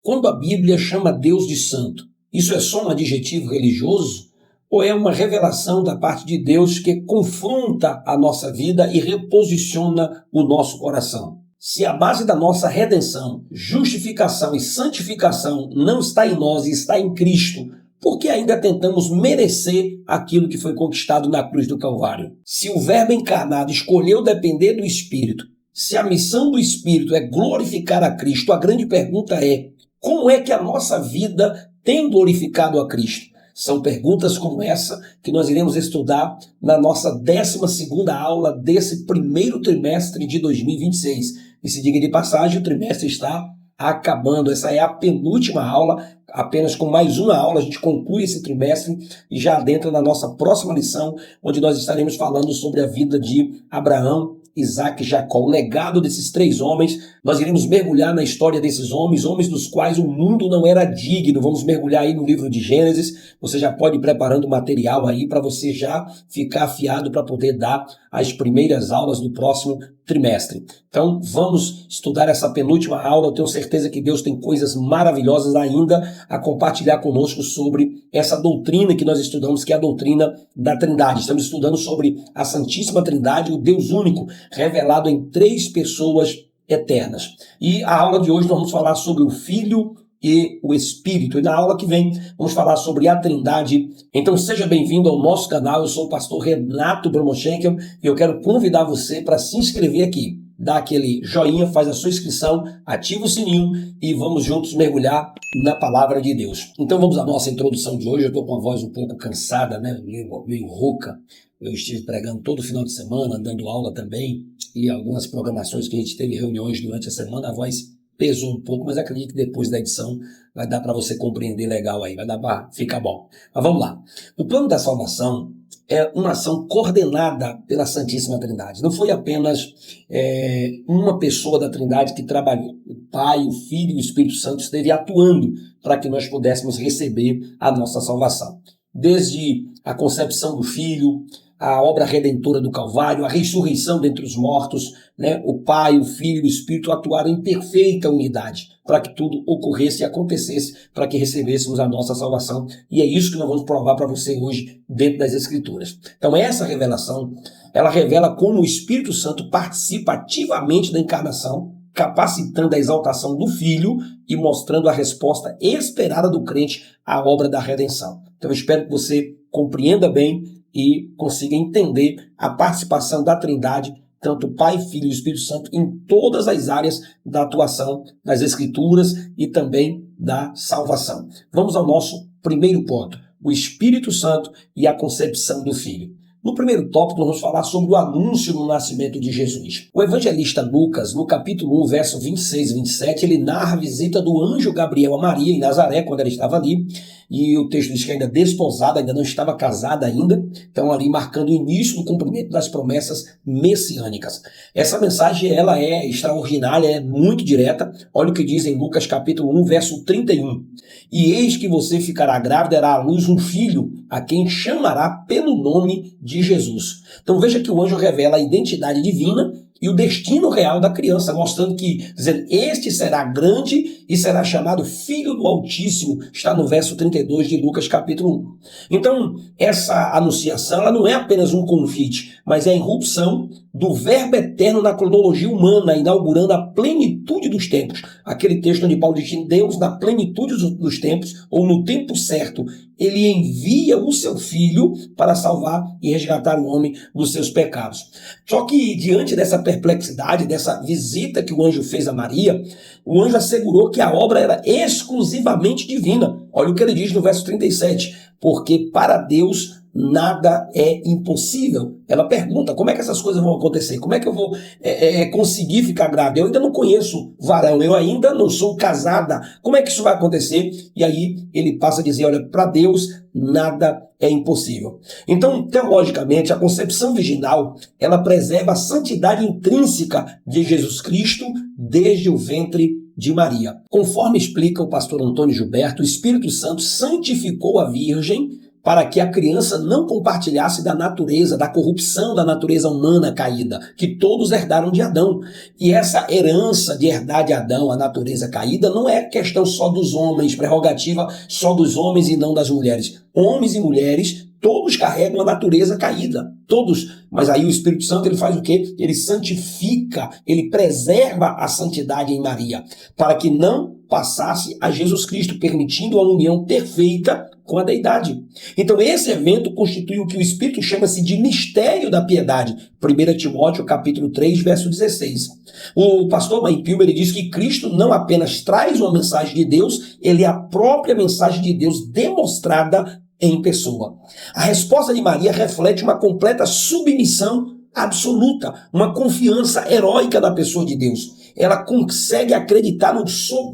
Quando a Bíblia chama Deus de santo, isso é só um adjetivo religioso? Ou é uma revelação da parte de Deus que confronta a nossa vida e reposiciona o nosso coração? Se a base da nossa redenção, justificação e santificação não está em nós e está em Cristo, por que ainda tentamos merecer aquilo que foi conquistado na cruz do Calvário? Se o Verbo encarnado escolheu depender do Espírito, se a missão do Espírito é glorificar a Cristo, a grande pergunta é: como é que a nossa vida tem glorificado a Cristo? São perguntas como essa que nós iremos estudar na nossa 12ª aula desse primeiro trimestre de 2026. E se diga de passagem, o trimestre está acabando. Essa é a penúltima aula, apenas com mais uma aula a gente conclui esse trimestre e já adentra na nossa próxima lição, onde nós estaremos falando sobre a vida de Abraão, Isaac e Jacó, o legado desses 3 homens. Nós iremos mergulhar na história desses homens, homens dos quais o mundo não era digno. Vamos mergulhar aí no livro de Gênesis. Você já pode ir preparando material aí para você já ficar afiado para poder dar as primeiras aulas do próximo trimestre. Então vamos estudar essa penúltima aula. Eu tenho certeza que Deus tem coisas maravilhosas ainda a compartilhar conosco sobre essa doutrina que nós estudamos, que é a doutrina da Trindade. Estamos estudando sobre a Santíssima Trindade, o Deus único, revelado em 3 pessoas eternas. E a aula de hoje nós vamos falar sobre o Filho e o Espírito. E na aula que vem vamos falar sobre a Trindade. Então seja bem-vindo ao nosso canal. Eu sou o pastor Renato Bromochenkel e eu quero convidar você para se inscrever aqui. Dá aquele joinha, faz a sua inscrição, ativa o sininho e vamos juntos mergulhar na palavra de Deus. Então vamos à nossa introdução de hoje. Eu estou com a voz um pouco cansada, né? Meio rouca. Eu estive pregando todo final de semana, dando aula também, e algumas programações que a gente teve reuniões durante a semana, a voz pesou um pouco, mas acredito que depois da edição vai dar para você compreender legal aí, vai dar para ficar bom. Mas vamos lá. O plano da salvação é uma ação coordenada pela Santíssima Trindade. Não foi apenas uma pessoa da Trindade que trabalhou. O Pai, o Filho e o Espírito Santo esteve atuando para que nós pudéssemos receber a nossa salvação. Desde a concepção do Filho, a obra redentora do Calvário, a ressurreição dentre os mortos, né? O Pai, o Filho e o Espírito atuaram em perfeita unidade para que tudo ocorresse e acontecesse, para que recebêssemos a nossa salvação. E é isso que nós vamos provar para você hoje dentro das Escrituras. Então essa revelação, ela revela como o Espírito Santo participa ativamente da encarnação, capacitando a exaltação do Filho e mostrando a resposta esperada do crente à obra da redenção. Então eu espero que você compreenda bem e consiga entender a participação da Trindade, tanto Pai, Filho e Espírito Santo, em todas as áreas da atuação das Escrituras e também da salvação. Vamos ao nosso primeiro ponto, o Espírito Santo e a concepção do Filho. No primeiro tópico, nós vamos falar sobre o anúncio do nascimento de Jesus. O evangelista Lucas, no capítulo 1, verso 26 e 27, ele narra a visita do anjo Gabriel a Maria em Nazaré, quando ela estava ali, e o texto diz que ainda desposada, ainda não estava casada ainda, então ali marcando o início do cumprimento das promessas messiânicas. Essa mensagem, ela é extraordinária, é muito direta. Olha o que diz em Lucas capítulo 1, verso 31. E eis que você ficará grávida, dará à luz um filho, a quem chamará pelo nome de Jesus. Então veja que o anjo revela a identidade divina e o destino real da criança, mostrando que, dizendo, este será grande e será chamado Filho do Altíssimo, está no verso 32 de Lucas capítulo 1. Então, essa anunciação, ela não é apenas um convite, mas é a irrupção do Verbo eterno na cronologia humana, inaugurando a plenitude dos tempos. Aquele texto onde Paulo diz que Deus, na plenitude dos tempos, ou no tempo certo, ele envia o seu Filho para salvar e resgatar o homem dos seus pecados. Só que, diante dessa perplexidade, dessa visita que o anjo fez a Maria, o anjo assegurou que a obra era exclusivamente divina. Olha o que ele diz no verso 37. Porque para Deus nada é impossível. Ela pergunta, como é que essas coisas vão acontecer? Como é que eu vou conseguir ficar grávida? Eu ainda não conheço varão, eu ainda não sou casada. Como é que isso vai acontecer? E aí ele passa a dizer, olha, para Deus nada é impossível. Então, teologicamente, a concepção virginal, ela preserva a santidade intrínseca de Jesus Cristo desde o ventre de Maria. Conforme explica o pastor Antônio Gilberto, o Espírito Santo santificou a Virgem para que a criança não compartilhasse da natureza, da corrupção da natureza humana caída, que todos herdaram de Adão. E essa herança de herdar de Adão a natureza caída não é questão só dos homens, prerrogativa só dos homens e não das mulheres. Homens e mulheres, todos carregam a natureza caída, todos. Mas aí o Espírito Santo, ele faz o quê? Ele santifica, ele preserva a santidade em Maria, para que não passasse a Jesus Cristo, permitindo a união perfeita com a deidade. Então esse evento constitui o que o Espírito chama-se de mistério da piedade. 1 Timóteo capítulo 3, verso 16. O pastor Mike Pilber, ele diz que Cristo não apenas traz uma mensagem de Deus, ele é a própria mensagem de Deus demonstrada em pessoa. A resposta de Maria reflete uma completa submissão absoluta, uma confiança heróica na pessoa de Deus. Ela consegue acreditar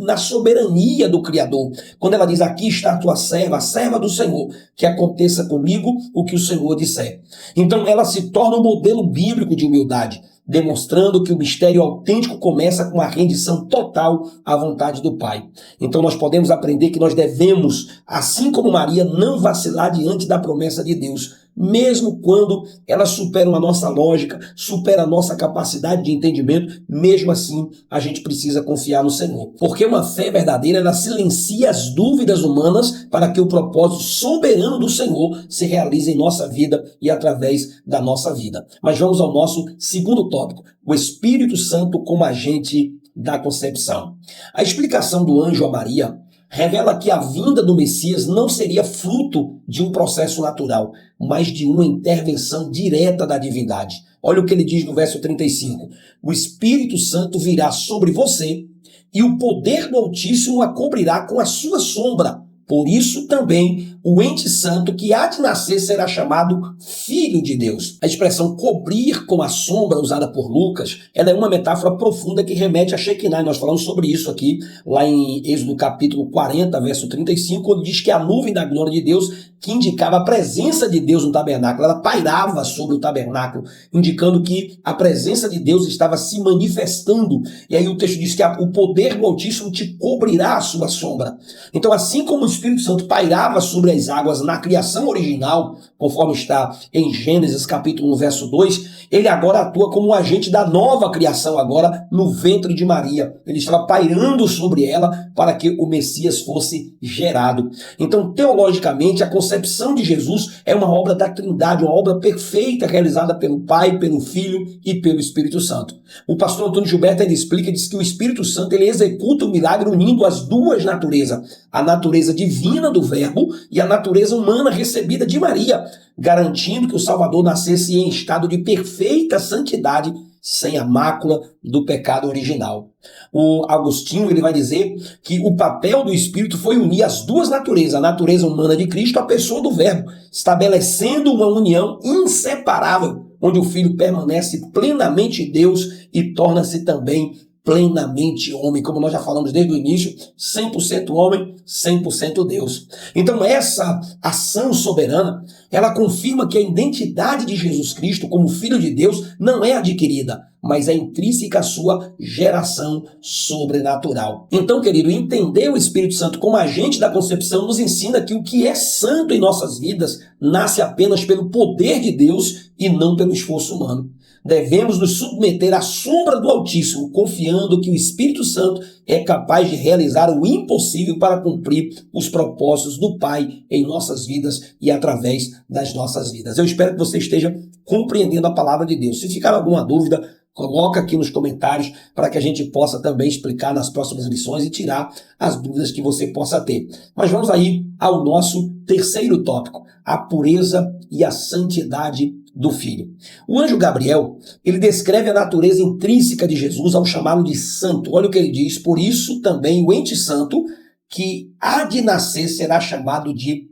na soberania do Criador. Quando ela diz, aqui está a tua serva, a serva do Senhor, que aconteça comigo o que o Senhor disser. Então ela se torna um modelo bíblico de humildade, demonstrando que o mistério autêntico começa com a rendição total à vontade do Pai. Então nós podemos aprender que nós devemos, assim como Maria, não vacilar diante da promessa de Deus, mesmo quando elas superam a nossa lógica, superam a nossa capacidade de entendimento. Mesmo assim, a gente precisa confiar no Senhor. Porque uma fé verdadeira, ela silencia as dúvidas humanas para que o propósito soberano do Senhor se realize em nossa vida e através da nossa vida. Mas vamos ao nosso segundo tópico, o Espírito Santo como agente da concepção. A explicação do anjo a Maria revela que a vinda do Messias não seria fruto de um processo natural, mas de uma intervenção direta da divindade. Olha o que ele diz no verso 35. O Espírito Santo virá sobre você e o poder do Altíssimo a cobrirá com a sua sombra. Por isso também o ente santo que há de nascer será chamado Filho de Deus. A expressão cobrir com a sombra usada por Lucas, ela é uma metáfora profunda que remete a Shekinah. Nós falamos sobre isso aqui, lá em Êxodo capítulo 40, verso 35, onde diz que a nuvem da glória de Deus que indicava a presença de Deus no tabernáculo, ela pairava sobre o tabernáculo, indicando que a presença de Deus estava se manifestando. E aí o texto diz que o poder do Altíssimo te cobrirá a sua sombra. Então, assim como o Espírito Santo pairava sobre as águas na criação original, conforme está em Gênesis capítulo 1, verso 2, ele agora atua como um agente da nova criação, agora no ventre de Maria. Ele estava pairando sobre ela para que o Messias fosse gerado. Então, teologicamente, a concepção de Jesus é uma obra da Trindade, uma obra perfeita realizada pelo Pai, pelo Filho e pelo Espírito Santo. O pastor Antônio Gilberto, ele explica, diz que o Espírito Santo, ele executa o milagre unindo as duas naturezas, a natureza divina do Verbo e a natureza humana recebida de Maria, garantindo que o Salvador nascesse em estado de perfeita santidade, sem a mácula do pecado original. O Agostinho, ele vai dizer que o papel do Espírito foi unir as duas naturezas, a natureza humana de Cristo, a pessoa do Verbo, estabelecendo uma união inseparável, onde o Filho permanece plenamente Deus e torna-se também plenamente homem, como nós já falamos desde o início, 100% homem, 100% Deus. Então essa ação soberana, ela confirma que a identidade de Jesus Cristo como Filho de Deus não é adquirida, mas é intrínseca à sua geração sobrenatural. Então, querido, entender o Espírito Santo como agente da concepção nos ensina que o que é santo em nossas vidas nasce apenas pelo poder de Deus e não pelo esforço humano. Devemos nos submeter à sombra do Altíssimo, confiando que o Espírito Santo é capaz de realizar o impossível para cumprir os propósitos do Pai em nossas vidas e através das nossas vidas. Eu espero que você esteja compreendendo a palavra de Deus. Se ficar alguma dúvida, coloca aqui nos comentários para que a gente possa também explicar nas próximas lições e tirar as dúvidas que você possa ter. Mas vamos aí ao nosso terceiro tópico, a pureza e a santidade do Filho. O anjo Gabriel, ele descreve a natureza intrínseca de Jesus ao chamá-lo de santo. Olha o que ele diz: por isso também o ente santo que há de nascer será chamado de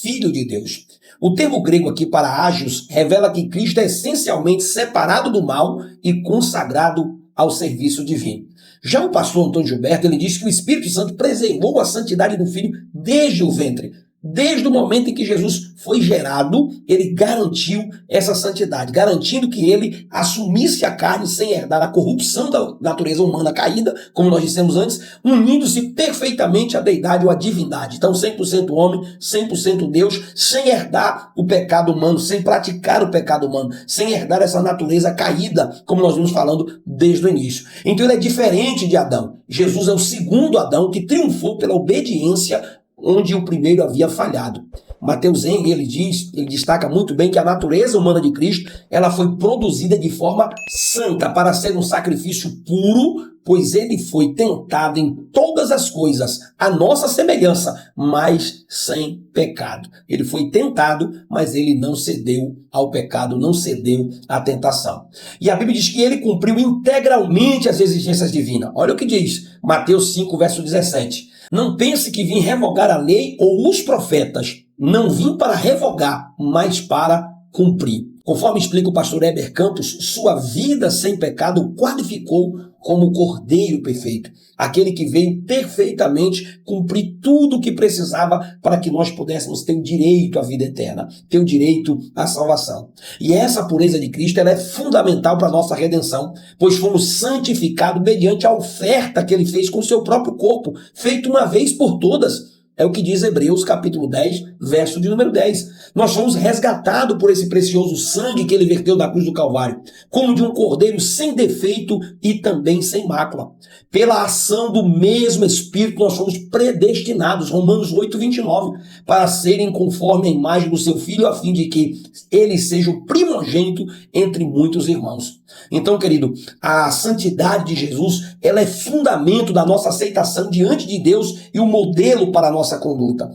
Filho de Deus. O termo grego aqui para ágios revela que Cristo é essencialmente separado do mal e consagrado ao serviço divino. Já o pastor Antônio Gilberto, ele diz que o Espírito Santo preservou a santidade do Filho desde o ventre, Desde o momento em que Jesus foi gerado, ele garantiu essa santidade, garantindo que ele assumisse a carne sem herdar a corrupção da natureza humana caída, como nós dissemos antes, unindo-se perfeitamente à deidade ou à divindade. Então, 100% homem, 100% Deus, sem herdar o pecado humano, sem praticar o pecado humano, sem herdar essa natureza caída, como nós vimos falando desde o início. Então, ele é diferente de Adão. Jesus é o segundo Adão que triunfou pela obediência onde o primeiro havia falhado. Mateus Henry, ele destaca muito bem que a natureza humana de Cristo, ela foi produzida de forma santa para ser um sacrifício puro, pois ele foi tentado em todas as coisas, à nossa semelhança, mas sem pecado. Ele foi tentado, mas ele não cedeu ao pecado, não cedeu à tentação. E a Bíblia diz que ele cumpriu integralmente as exigências divinas. Olha o que diz Mateus 5, verso 17. Não pense que vim revogar a lei ou os profetas. Não vim para revogar, mas para cumprir. Conforme explica o pastor Heber Campos, sua vida sem pecado qualificou como Cordeiro perfeito. Aquele que veio perfeitamente cumprir tudo o que precisava para que nós pudéssemos ter o direito à vida eterna, ter o direito à salvação. E essa pureza de Cristo, ela é fundamental para a nossa redenção, pois fomos santificados mediante a oferta que ele fez com o seu próprio corpo, feito uma vez por todas. É o que diz Hebreus capítulo 10, verso de número 10. Nós fomos resgatados por esse precioso sangue que ele verteu da cruz do Calvário, como de um cordeiro sem defeito e também sem mácula. Pela ação do mesmo Espírito, nós fomos predestinados, Romanos 8, 29, para serem conforme a imagem do seu Filho, a fim de que ele seja o primogênito entre muitos irmãos. Então, querido, a santidade de Jesus, ela é fundamento da nossa aceitação diante de Deus e o modelo para a nossa conduta.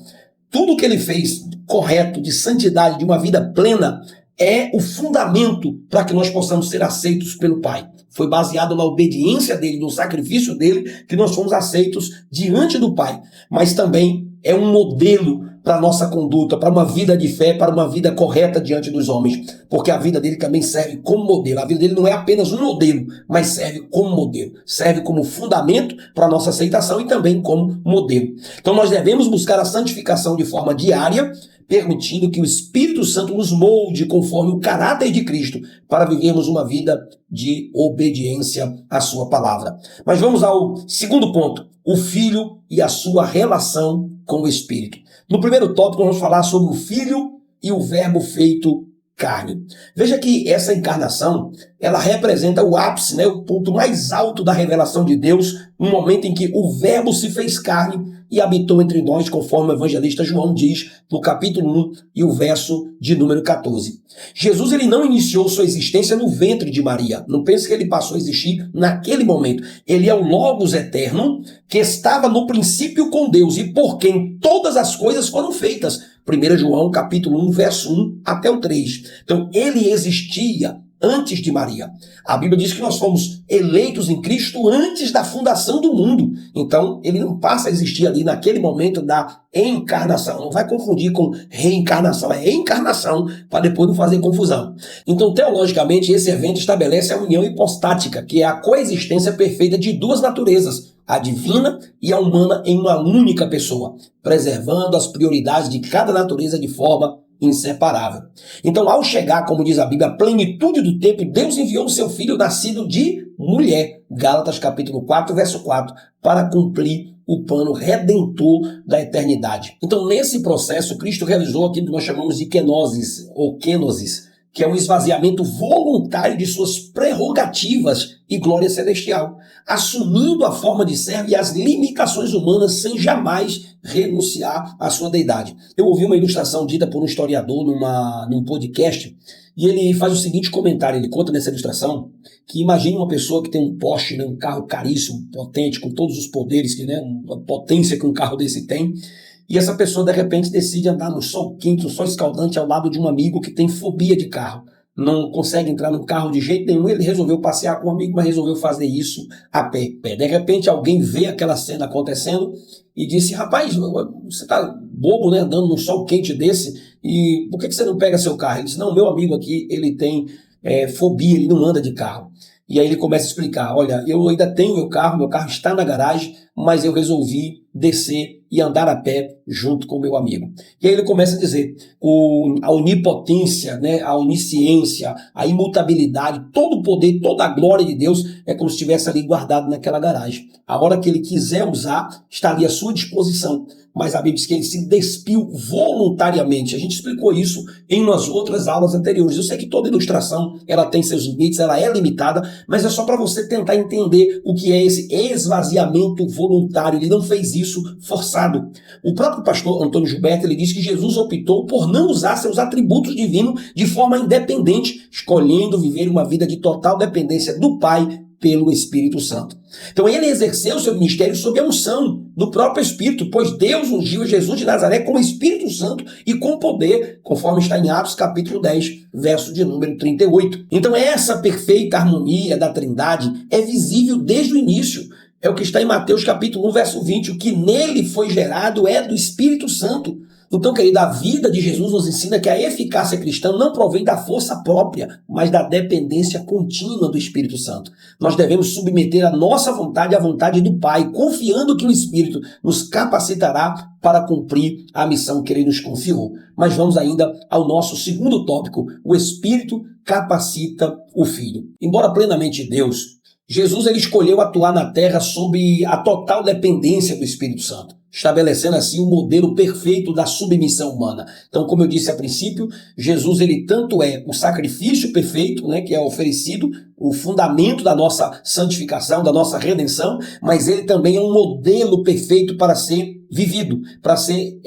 Tudo que ele fez correto, de santidade, de uma vida plena, é o fundamento para que nós possamos ser aceitos pelo Pai. Foi baseado na obediência dele, no sacrifício dele, que nós fomos aceitos diante do Pai. Mas também é um modelo para a nossa conduta, para uma vida de fé, para uma vida correta diante dos homens. Porque a vida dele também serve como modelo. A vida dele não é apenas um modelo, mas serve como modelo. Serve como fundamento para a nossa aceitação e também como modelo. Então nós devemos buscar a santificação de forma diária, permitindo que o Espírito Santo nos molde conforme o caráter de Cristo, para vivermos uma vida de obediência à sua palavra. Mas vamos ao segundo ponto, o Filho e a sua relação com o Espírito. No primeiro tópico, nós vamos falar sobre o Filho e o Verbo feito carne. Veja que essa encarnação, ela representa o ápice, o ponto mais alto da revelação de Deus, no momento em que o Verbo se fez carne e habitou entre nós, conforme o evangelista João diz no capítulo 1 e o verso de número 14. Jesus, ele não iniciou sua existência no ventre de Maria. Não pense que ele passou a existir naquele momento. Ele é o Logos eterno que estava no princípio com Deus e por quem todas as coisas foram feitas. 1 João capítulo 1, verso 1 até o 3. Então, ele existia antes de Maria. A Bíblia diz que nós fomos eleitos em Cristo antes da fundação do mundo. Então, ele não passa a existir ali naquele momento da encarnação. Não vai confundir com reencarnação. É encarnação, para depois não fazer confusão. Então, teologicamente, esse evento estabelece a união hipostática, que é a coexistência perfeita de duas naturezas, a divina e a humana em uma única pessoa, preservando as prioridades de cada natureza de forma inseparável. Então, ao chegar, como diz a Bíblia, a plenitude do tempo, Deus enviou o seu Filho nascido de mulher, Gálatas capítulo 4, verso 4, para cumprir o plano redentor da eternidade. Então, nesse processo, Cristo realizou aquilo que nós chamamos de kenosis, ou kenosis, que é o esvaziamento voluntário de suas prerrogativas e glória celestial, assumindo a forma de servo e as limitações humanas sem jamais renunciar à sua deidade. Eu ouvi uma ilustração dita por um historiador num podcast, e ele faz o seguinte comentário, ele conta nessa ilustração, que imagine uma pessoa que tem um Porsche, um carro caríssimo, potente, com todos os poderes, a potência que um carro desse tem, e essa pessoa, de repente, decide andar no sol quente, no sol escaldante, ao lado de um amigo que tem fobia de carro. Não consegue entrar no carro de jeito nenhum, ele resolveu passear com um amigo, mas resolveu fazer isso a pé. De repente, alguém vê aquela cena acontecendo e disse, rapaz, você tá bobo, andando num sol quente desse, e por que você não pega seu carro? Ele disse, não, meu amigo aqui, ele tem fobia, ele não anda de carro. E aí ele começa a explicar, olha, eu ainda tenho meu carro está na garagem, mas eu resolvi descer e andar a pé junto com o meu amigo. E aí ele começa a dizer, a onipotência, né, a onisciência, a imutabilidade, todo o poder, toda a glória de Deus é como se estivesse ali guardado naquela garagem. A hora que ele quiser usar, está ali à sua disposição. Mas a Bíblia diz que ele se despiu voluntariamente. A gente explicou isso em umas outras aulas anteriores. Eu sei que toda ilustração ela tem seus limites, ela é limitada, mas é só para você tentar entender o que é esse esvaziamento voluntário. Ele não fez isso forçado. O próprio pastor Antônio Gilberto ele diz que Jesus optou por não usar seus atributos divinos de forma independente, escolhendo viver uma vida de total dependência do Pai pelo Espírito Santo. Então ele exerceu seu ministério sob a unção do próprio Espírito, pois Deus ungiu Jesus de Nazaré com o Espírito Santo e com poder, conforme está em Atos capítulo 10, verso de número 38. Então essa perfeita harmonia da Trindade é visível desde o início. É o que está em Mateus capítulo 1, verso 20. O que nele foi gerado é do Espírito Santo. Então, querido, a vida de Jesus nos ensina que a eficácia cristã não provém da força própria, mas da dependência contínua do Espírito Santo. Nós devemos submeter a nossa vontade à vontade do Pai, confiando que o Espírito nos capacitará para cumprir a missão que Ele nos confiou. Mas vamos ainda ao nosso segundo tópico, o Espírito capacita o Filho. Embora plenamente Deus, Jesus ele escolheu atuar na terra sob a total dependência do Espírito Santo, estabelecendo assim o modelo perfeito da submissão humana. Então, como eu disse a princípio, Jesus ele tanto é o sacrifício perfeito, né, que é oferecido, o fundamento da nossa santificação, da nossa redenção, mas ele também é um modelo perfeito para ser vivido, para ser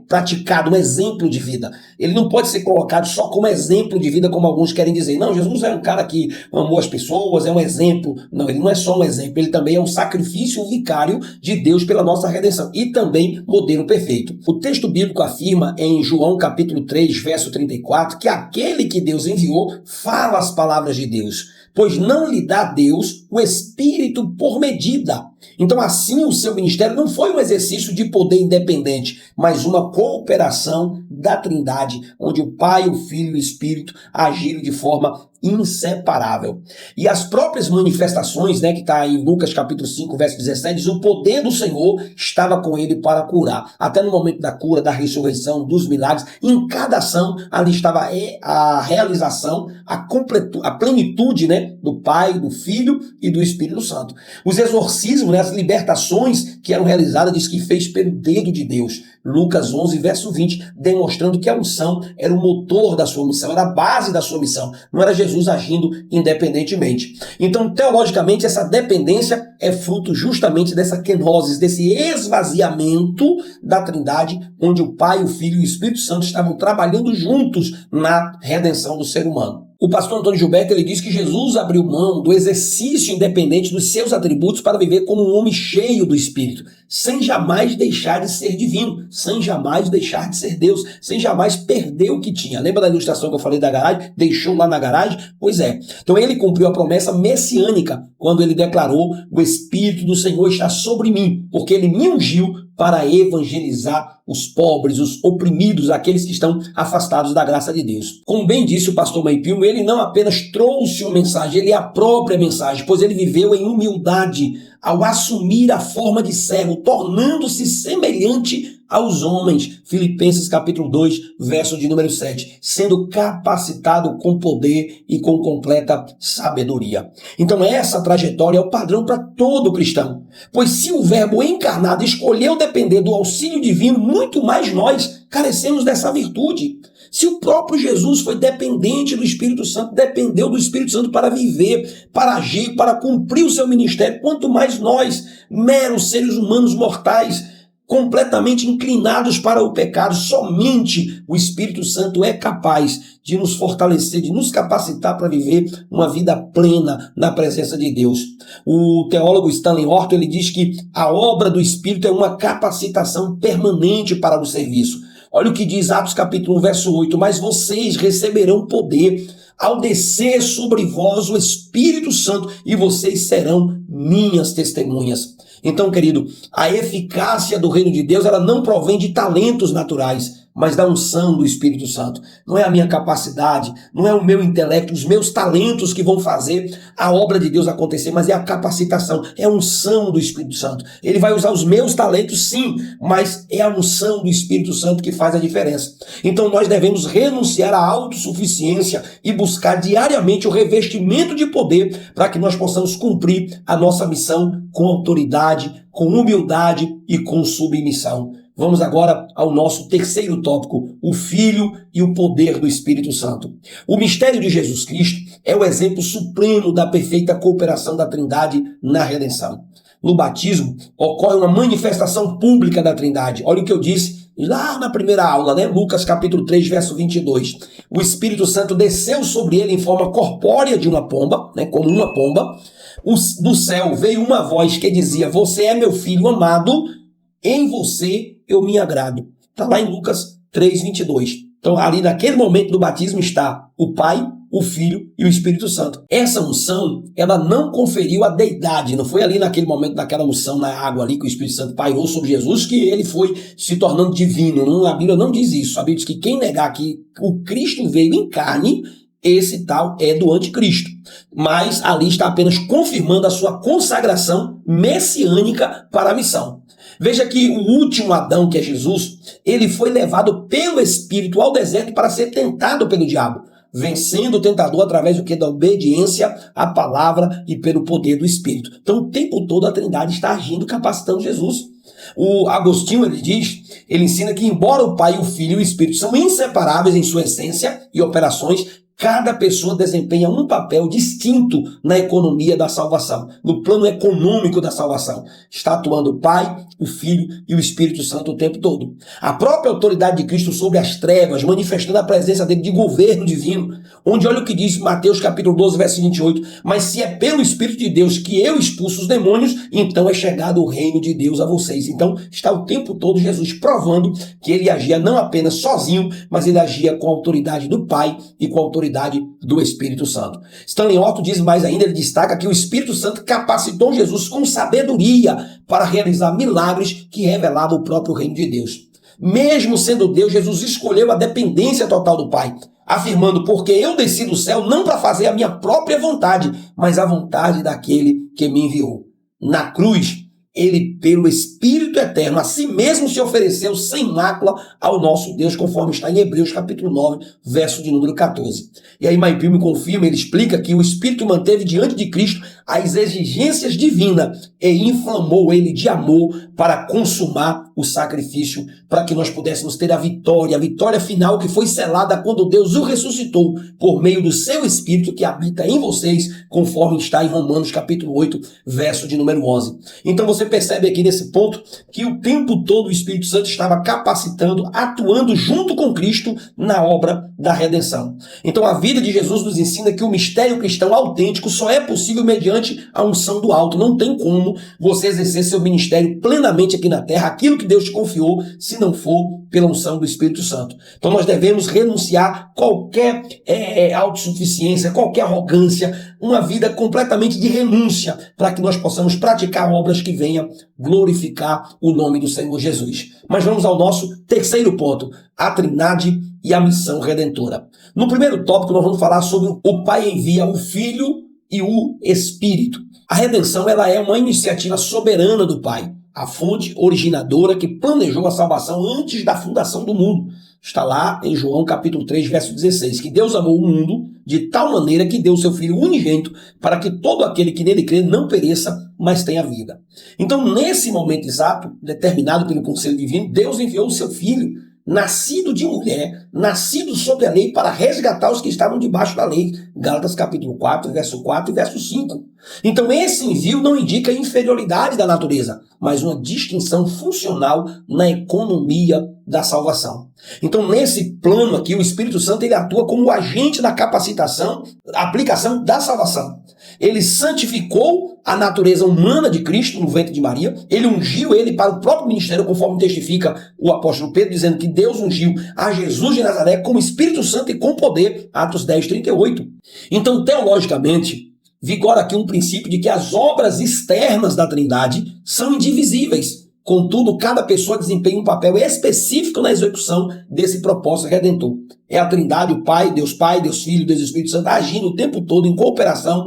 praticado, um exemplo de vida. Ele não pode ser colocado só como exemplo de vida, como alguns querem dizer. Não, Jesus é um cara que amou as pessoas, é um exemplo. Não, ele não é só um exemplo, ele também é um sacrifício vicário de Deus pela nossa redenção e também modelo perfeito. O texto bíblico afirma em João capítulo 3, verso 34, que aquele que Deus enviou fala as palavras de Deus, pois não lhe dá Deus o Espírito por medida. Então, assim, o seu ministério não foi um exercício de poder independente, mas uma cooperação da Trindade, onde o Pai, o Filho e o Espírito agiram de forma inseparável. E as próprias manifestações, né, que está em Lucas capítulo 5, verso 17, diz, o poder do Senhor estava com ele para curar. Até no momento da cura, da ressurreição, dos milagres, em cada ação ali estava a realização, a plenitude, né, do Pai, do Filho e do Espírito Santo. Os exorcismos, né, as libertações que eram realizadas, diz que fez pelo dedo de Deus. Lucas 11, verso 20, demonstrando que a unção era o motor da sua missão, era a base da sua missão. Não era Jesus agindo independentemente. Então, teologicamente, essa dependência é fruto justamente dessa kenosis, desse esvaziamento da Trindade, onde o Pai, o Filho e o Espírito Santo estavam trabalhando juntos na redenção do ser humano. O pastor Antônio Gilberto ele diz que Jesus abriu mão do exercício independente dos seus atributos para viver como um homem cheio do Espírito, sem jamais deixar de ser divino, sem jamais deixar de ser Deus, sem jamais perder o que tinha. Lembra da ilustração que eu falei da garagem? Deixou lá na garagem? Pois é. Então ele cumpriu a promessa messiânica quando ele declarou: o Espírito do Senhor está sobre mim, porque ele me ungiu para evangelizar os pobres, os oprimidos, aqueles que estão afastados da graça de Deus. Como bem disse o pastor Maipilmo, ele não apenas trouxe uma mensagem, ele é a própria mensagem, pois ele viveu em humildade ao assumir a forma de servo, tornando-se semelhante aos homens. Filipenses capítulo 2, verso de número 7, sendo capacitado com poder e com completa sabedoria. Então essa trajetória é o padrão para todo cristão, pois se o verbo encarnado escolheu depender do auxílio divino, muito mais nós carecemos dessa virtude. Se o próprio Jesus foi dependente do Espírito Santo, dependeu do Espírito Santo para viver, para agir, para cumprir o seu ministério, quanto mais nós, meros seres humanos mortais, completamente inclinados para o pecado, somente o Espírito Santo é capaz de nos fortalecer, de nos capacitar para viver uma vida plena na presença de Deus. O teólogo Stanley Horton ele diz que a obra do Espírito é uma capacitação permanente para o serviço. Olha o que diz Atos capítulo 1, verso 8, mas vocês receberão poder ao descer sobre vós o Espírito Santo e vocês serão minhas testemunhas. Então, querido, a eficácia do reino de Deus, ela não provém de talentos naturais, mas da unção do Espírito Santo. Não é a minha capacidade, não é o meu intelecto, os meus talentos que vão fazer a obra de Deus acontecer, mas é a capacitação, é a unção do Espírito Santo. Ele vai usar os meus talentos, sim, mas é a unção do Espírito Santo que faz a diferença. Então nós devemos renunciar à autossuficiência e buscar diariamente o revestimento de poder para que nós possamos cumprir a nossa missão com autoridade, com humildade e com submissão. Vamos agora ao nosso terceiro tópico, o Filho e o poder do Espírito Santo. O mistério de Jesus Cristo é o exemplo supremo da perfeita cooperação da Trindade na redenção. No batismo, ocorre uma manifestação pública da Trindade. Olha o que eu disse lá na primeira aula, Lucas capítulo 3, verso 22. O Espírito Santo desceu sobre ele em forma corpórea de uma pomba, como uma pomba. Do céu veio uma voz que dizia: "Você é meu filho amado, em você eu me agrado." Está lá em Lucas 3, 22. Então, ali naquele momento do batismo está o Pai, o Filho e o Espírito Santo. Essa unção, ela não conferiu a deidade. Não foi ali naquele momento, naquela unção na água ali que o Espírito Santo pairou sobre Jesus, que ele foi se tornando divino. Não, a Bíblia não diz isso. A Bíblia diz que quem negar que o Cristo veio em carne, esse tal é do anticristo. Mas ali está apenas confirmando a sua consagração messiânica para a missão. Veja que o último Adão, que é Jesus, ele foi levado pelo Espírito ao deserto para ser tentado pelo diabo, vencendo o tentador através do que? Da obediência à palavra e pelo poder do Espírito. Então, o tempo todo a Trindade está agindo, capacitando Jesus. O Agostinho, ele ensina que embora o Pai, o Filho e o Espírito são inseparáveis em sua essência e operações, cada pessoa desempenha um papel distinto na economia da salvação, no plano econômico da salvação. Está atuando o Pai, o Filho e o Espírito Santo o tempo todo. A própria autoridade de Cristo sobre as trevas, manifestando a presença dele de governo divino, onde olha o que diz Mateus capítulo 12, verso 28, "Mas se é pelo Espírito de Deus que eu expulso os demônios, então é chegado o reino de Deus a vocês." Então está o tempo todo Jesus provando que ele agia não apenas sozinho, mas ele agia com a autoridade do Pai e com a autoridade do Espírito Santo. Stanley Orton diz mais ainda, ele destaca que o Espírito Santo capacitou Jesus com sabedoria para realizar milagres que revelavam o próprio reino de Deus. Mesmo sendo Deus, Jesus escolheu a dependência total do Pai, afirmando: "Porque eu desci do céu não para fazer a minha própria vontade, mas a vontade daquele que me enviou." Na cruz, ele, pelo Espírito Eterno, a si mesmo se ofereceu sem mácula ao nosso Deus, conforme está em Hebreus capítulo 9, verso de número 14. E aí Maier me confirma, ele explica que o Espírito manteve diante de Cristo as exigências divinas e inflamou ele de amor para consumar o sacrifício, para que nós pudéssemos ter a vitória final que foi selada quando Deus o ressuscitou por meio do seu Espírito que habita em vocês, conforme está em Romanos capítulo 8, verso de número 11. Então você percebe aqui nesse ponto que o tempo todo o Espírito Santo estava capacitando, atuando junto com Cristo na obra da redenção. Então a vida de Jesus nos ensina que o mistério cristão autêntico só é possível mediante a unção do alto. Não tem como você exercer seu ministério plenamente aqui na terra, aquilo que Deus te confiou, se não for pela unção do Espírito Santo. Então nós devemos renunciar qualquer autossuficiência, qualquer arrogância, uma vida completamente de renúncia, para que nós possamos praticar obras que venham glorificar o nome do Senhor Jesus. Mas vamos ao nosso terceiro ponto, a Trindade e a missão redentora. No primeiro tópico nós vamos falar sobre o Pai envia o Filho e o Espírito. A redenção, ela é uma iniciativa soberana do Pai, a fonte originadora que planejou a salvação antes da fundação do mundo. Está lá em João capítulo 3, verso 16, que Deus amou o mundo de tal maneira que deu o seu Filho unigênito para que todo aquele que nele crê não pereça, mas tenha vida. Então, nesse momento exato, determinado pelo conselho divino, Deus enviou o seu Filho, nascido de mulher, nascido sob a lei, para resgatar os que estavam debaixo da lei. Gálatas capítulo 4, verso 4 e verso 5. Então esse envio não indica inferioridade da natureza, mas uma distinção funcional na economia da salvação. Então nesse plano aqui, o Espírito Santo ele atua como o agente da capacitação, aplicação da salvação. Ele santificou a natureza humana de Cristo no ventre de Maria, ele ungiu ele para o próprio ministério, conforme testifica o apóstolo Pedro, dizendo que Deus ungiu a Jesus de Nazaré com o Espírito Santo e com poder, Atos 10, 38. Então, teologicamente, vigora aqui um princípio de que as obras externas da Trindade são indivisíveis. Contudo, cada pessoa desempenha um papel específico na execução desse propósito redentor. É a Trindade, o Pai, Deus Filho, Deus Espírito Santo, agindo o tempo todo em cooperação,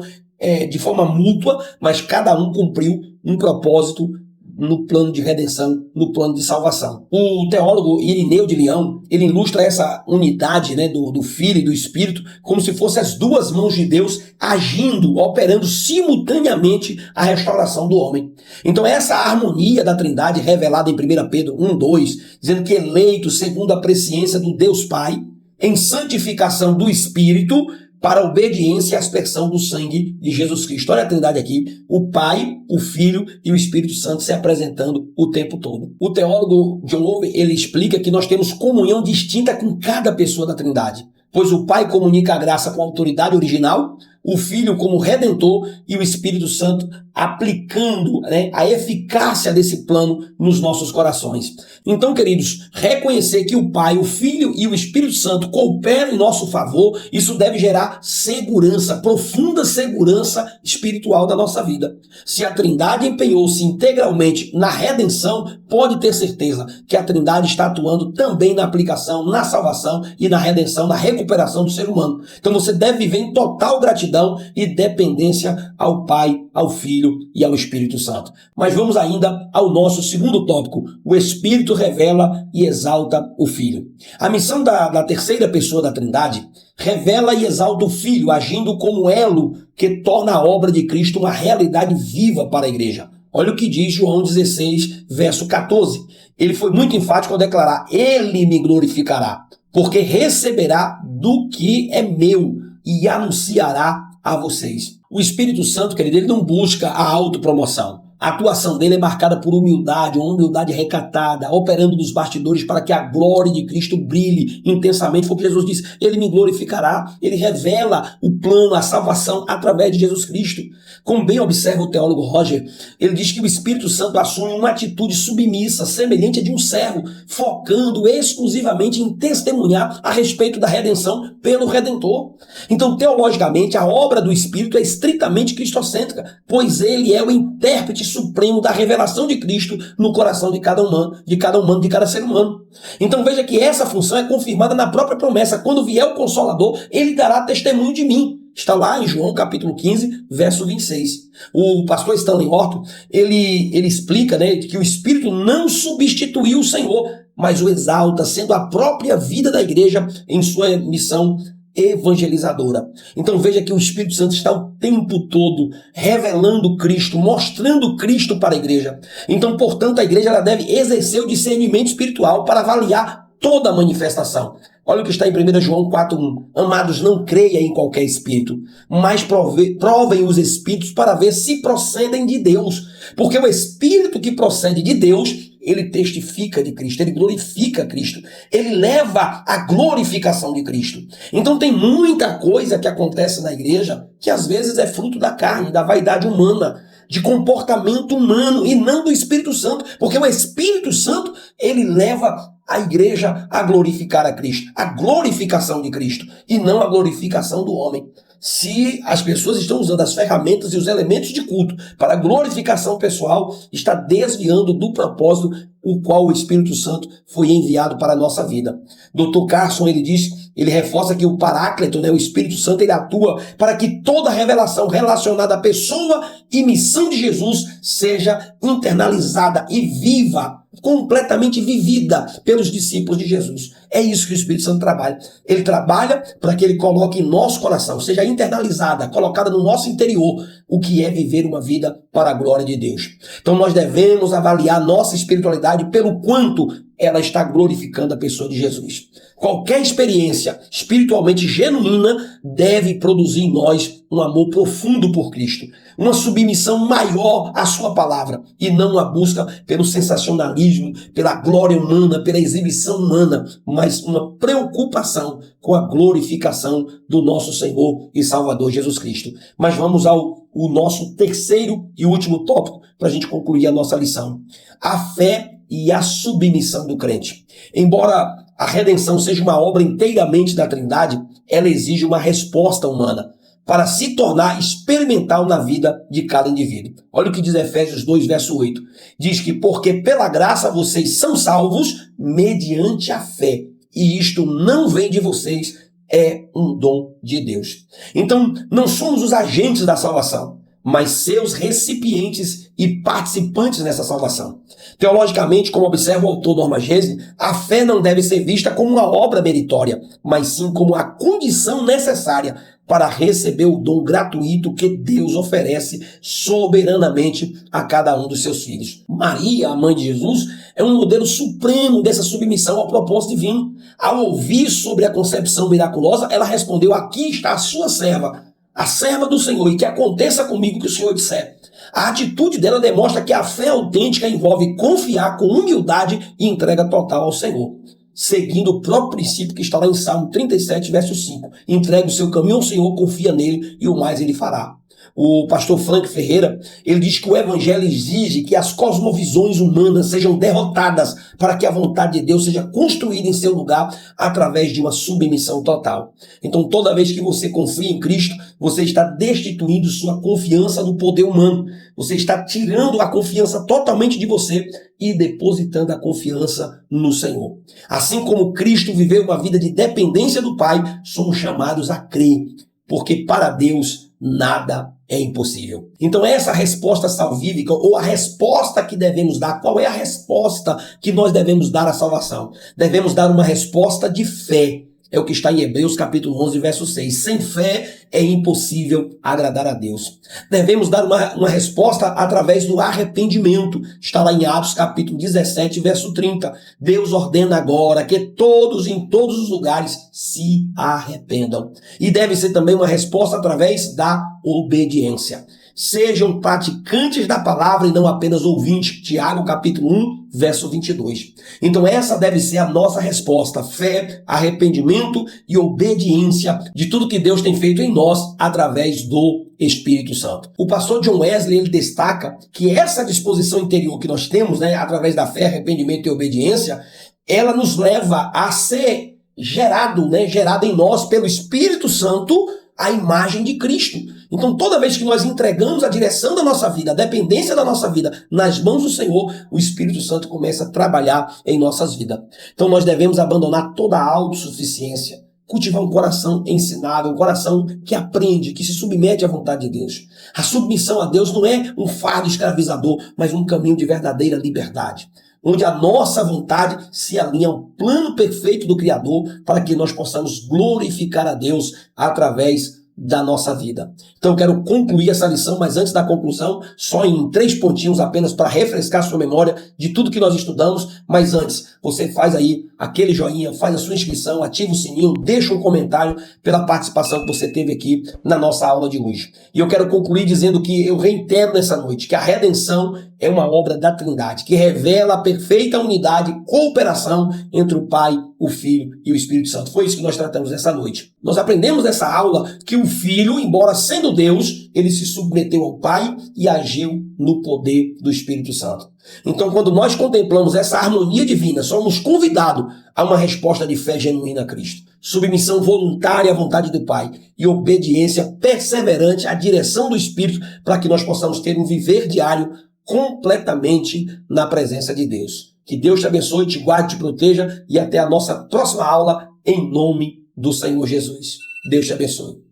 de forma mútua, mas cada um cumpriu um propósito no plano de redenção, no plano de salvação. O teólogo Irineu de Leão, ele ilustra essa unidade, né, do Filho e do Espírito como se fossem as duas mãos de Deus agindo, operando simultaneamente a restauração do homem. Então essa harmonia da Trindade revelada em 1 Pedro 1:2, dizendo que eleitos segundo a presciência do Deus Pai, em santificação do Espírito, para a obediência e aspersão do sangue de Jesus Cristo. Olha a Trindade aqui, o Pai, o Filho e o Espírito Santo se apresentando o tempo todo. O teólogo John Owen, ele explica que nós temos comunhão distinta com cada pessoa da Trindade, pois o Pai comunica a graça com a autoridade original, o Filho como Redentor e o Espírito Santo aplicando, né, a eficácia desse plano nos nossos corações. Então, queridos, reconhecer que o Pai, o Filho e o Espírito Santo cooperam em nosso favor, isso deve gerar segurança, profunda segurança espiritual da nossa vida. Se a Trindade empenhou-se integralmente na redenção, pode ter certeza que a Trindade está atuando também na aplicação, na salvação e na redenção, na recuperação do ser humano. Então você deve viver em total gratidão e dependência ao Pai, ao Filho e ao Espírito Santo. Mas vamos ainda ao nosso segundo tópico. O Espírito revela e exalta o Filho. A missão da terceira pessoa da Trindade revela e exalta o Filho, agindo como elo que torna a obra de Cristo uma realidade viva para a igreja. Olha o que diz João 16, verso 14. Ele foi muito enfático ao declarar: Ele me glorificará, porque receberá do que é meu e anunciará a vocês. O Espírito Santo, querido, ele não busca a autopromoção. A atuação dele é marcada por humildade, uma humildade recatada, operando nos bastidores para que a glória de Cristo brilhe intensamente. Foi o que Jesus disse: Ele me glorificará. Ele revela o plano, a salvação através de Jesus Cristo. Como bem observa o teólogo Roger, ele diz que o Espírito Santo assume uma atitude submissa, semelhante a de um servo, focando exclusivamente em testemunhar a respeito da redenção pelo Redentor. Então, teologicamente, a obra do Espírito é estritamente cristocêntrica, pois ele é o intérprete supremo da revelação de Cristo no coração de cada ser humano. Então veja que essa função é confirmada na própria promessa: quando vier o Consolador, ele dará testemunho de mim. Está lá em João capítulo 15, verso 26. O pastor Stanley Horton, ele explica, né, que o Espírito não substituiu o Senhor, mas o exalta, sendo a própria vida da igreja em sua missão evangelizadora. Então veja que o Espírito Santo está o tempo todo revelando Cristo, mostrando Cristo para a igreja. Então, portanto, a igreja ela deve exercer o discernimento espiritual para avaliar toda a manifestação. Olha o que está em 1 João 4:1. Amados, não creia em qualquer espírito, mas provem os espíritos para ver se procedem de Deus. Porque o espírito que procede de Deus, ele testifica de Cristo, ele glorifica Cristo, ele leva a glorificação de Cristo. Então tem muita coisa que acontece na igreja que às vezes é fruto da carne, da vaidade humana, de comportamento humano e não do Espírito Santo, porque o Espírito Santo, ele leva a igreja a glorificar a Cristo, a glorificação de Cristo e não a glorificação do homem. Se as pessoas estão usando as ferramentas e os elementos de culto para a glorificação pessoal, está desviando do propósito o qual o Espírito Santo foi enviado para a nossa vida. Dr. Carson, ele reforça que o Paráclito, né, o Espírito Santo, ele atua para que toda revelação relacionada à pessoa e missão de Jesus seja internalizada e viva, completamente vivida pelos discípulos de Jesus. É isso que o Espírito Santo trabalha. Ele trabalha para que ele coloque em nosso coração, seja internalizada, colocada no nosso interior, o que é viver uma vida para a glória de Deus. Então nós devemos avaliar nossa espiritualidade pelo quanto ela está glorificando a pessoa de Jesus. Qualquer experiência espiritualmente genuína deve produzir em nós um amor profundo por Cristo, uma submissão maior à sua palavra e não uma busca pelo sensacionalismo, pela glória humana, pela exibição humana, mas uma preocupação com a glorificação do nosso Senhor e Salvador Jesus Cristo. Mas vamos ao nosso terceiro e último tópico para a gente concluir a nossa lição: a fé e a submissão do crente. Embora a redenção seja uma obra inteiramente da Trindade, ela exige uma resposta humana. para se tornar experimental na vida de cada indivíduo. Olha o que diz Efésios 2, verso 8. Diz que porque pela graça vocês são salvos mediante a fé. E isto não vem de vocês, é um dom de Deus. Então, não somos os agentes da salvação, mas seus recipientes e participantes nessa salvação. Teologicamente, como observa o autor Norma Gese, a fé não deve ser vista como uma obra meritória, mas sim como a condição necessária para receber o dom gratuito que Deus oferece soberanamente a cada um dos seus filhos. Maria, a mãe de Jesus, é um modelo supremo dessa submissão ao propósito divino. Ao ouvir sobre a concepção miraculosa, ela respondeu: aqui está a sua serva, a serva do Senhor, e que aconteça comigo o que o Senhor disser. A atitude dela demonstra que a fé autêntica envolve confiar com humildade e entrega total ao Senhor, seguindo o próprio princípio que está lá em Salmo 37, verso 5. Entrega o seu caminho ao Senhor, confia nele e o mais ele fará. O pastor Frank Ferreira, ele diz que o evangelho exige que as cosmovisões humanas sejam derrotadas para que a vontade de Deus seja construída em seu lugar através de uma submissão total. Então, toda vez que você confia em Cristo, você está destituindo sua confiança no poder humano. Você está tirando a confiança totalmente de você e depositando a confiança no Senhor. Assim como Cristo viveu uma vida de dependência do Pai, somos chamados a crer, porque para Deus nada é impossível. Então essa resposta salvífica, ou a resposta que devemos dar, qual é a resposta que nós devemos dar à salvação? Devemos dar uma resposta de fé. É o que está em Hebreus capítulo 11, verso 6. Sem fé é impossível agradar a Deus. Devemos dar uma resposta através do arrependimento. Está lá em Atos capítulo 17, verso 30. Deus ordena agora que todos, em todos os lugares, se arrependam. E deve ser também uma resposta através da obediência. Sejam praticantes da palavra e não apenas ouvintes. Tiago capítulo 1, verso 22. Então essa deve ser a nossa resposta: fé, arrependimento e obediência de tudo que Deus tem feito em nós através do Espírito Santo. O pastor John Wesley, ele destaca que essa disposição interior que nós temos, através da fé, arrependimento e obediência, ela nos leva a ser gerada em nós pelo Espírito Santo a imagem de Cristo. Então, toda vez que nós entregamos a direção da nossa vida, a dependência da nossa vida nas mãos do Senhor, o Espírito Santo começa a trabalhar em nossas vidas. Então, nós devemos abandonar toda a autossuficiência, cultivar um coração ensinável, um coração que aprende, que se submete à vontade de Deus. A submissão a Deus não é um fardo escravizador, mas um caminho de verdadeira liberdade, onde a nossa vontade se alinha ao plano perfeito do Criador para que nós possamos glorificar a Deus através da nossa vida. Então eu quero concluir essa lição, mas antes da conclusão, só em 3 pontinhos apenas para refrescar sua memória de tudo que nós estudamos. Mas antes, você faz aí aquele joinha, faz a sua inscrição, ativa o sininho, deixa um comentário pela participação que você teve aqui na nossa aula de hoje. E eu quero concluir dizendo que eu reitero nessa noite que a redenção é uma obra da Trindade, que revela a perfeita unidade e cooperação entre o Pai, o Filho e o Espírito Santo. Foi isso que nós tratamos nessa noite. Nós aprendemos nessa aula que o Filho, embora sendo Deus, ele se submeteu ao Pai e agiu no poder do Espírito Santo. Então, quando nós contemplamos essa harmonia divina, somos convidados a uma resposta de fé genuína a Cristo. Submissão voluntária à vontade do Pai e obediência perseverante à direção do Espírito para que nós possamos ter um viver diário completamente na presença de Deus. Que Deus te abençoe, te guarde, te proteja e até a nossa próxima aula em nome do Senhor Jesus. Deus te abençoe.